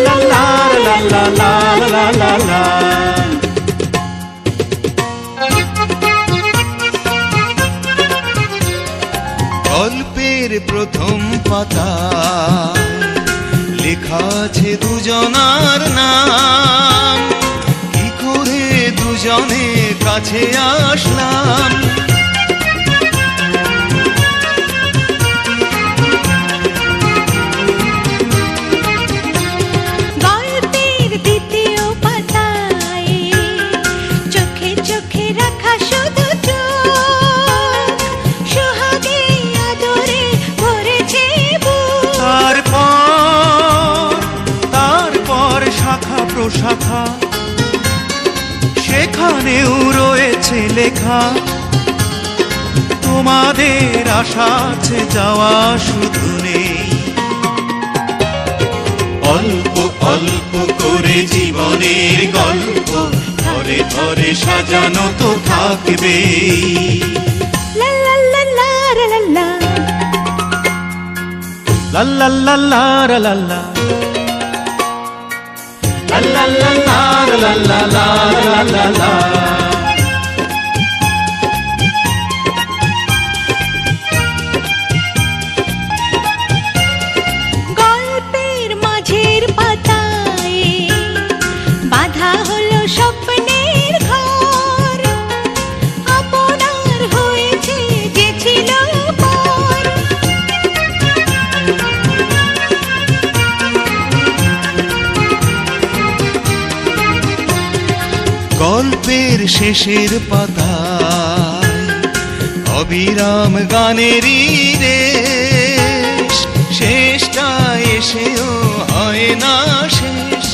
লা লা লা লা লা লা লা লা। গল্পের প্রথম পাতা লেখা আছে দুজনার নাম, কি করে দুজনে কাছে আসলাম। গল্পের দ্বিতীয় পাতায় চোখে চোখে রাখা শুধু চোখ, সোহাগে আদরে ভরেছে বুক। তারপর শাখা প্রশাখা, সেখানেও রয়েছে লেখা, তোমাদের আশা আছে যাওয়া শুধু নেই। অল্প অল্প করে জীবনের গল্প ধরে ধরে সাজানো তো থাকবেই। লা লা লা লা লা লা। লা লা লা লা লা লা। লা লা লা লা লা লা লা লা লা। গল্পের মাঝের পাতায় বাঁধা হলো স্বপ্নের ঘর, আপনার হয়েছে যে ছিল পর। গল্পের শেষের পাতায় অবিরাম গানেরই রেশ, শেষটা এসেও হয় না শেষ।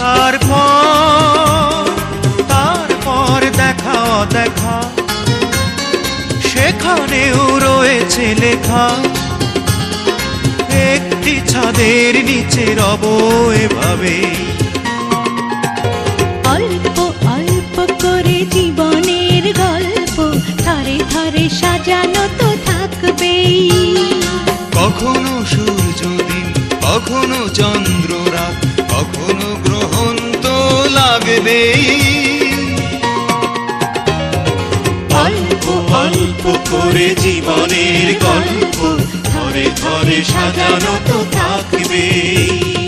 তারপর দেখা দেখা, সেখানেও রয়েছে লেখা, একটি ছাদের নিচে রব এভাবে। অল্প অল্প করে জীবনের গল্প ধরে ধরে সাজানো তো থাকবেই। কখনো সূর্যদিন, কখনো চন্দ্র রাত, কখনো গ্রহণ তো লাগবেই। অল্প অল্প করে জীবনের গল্প ধরে ধরে সাজানো তো থাকবেই।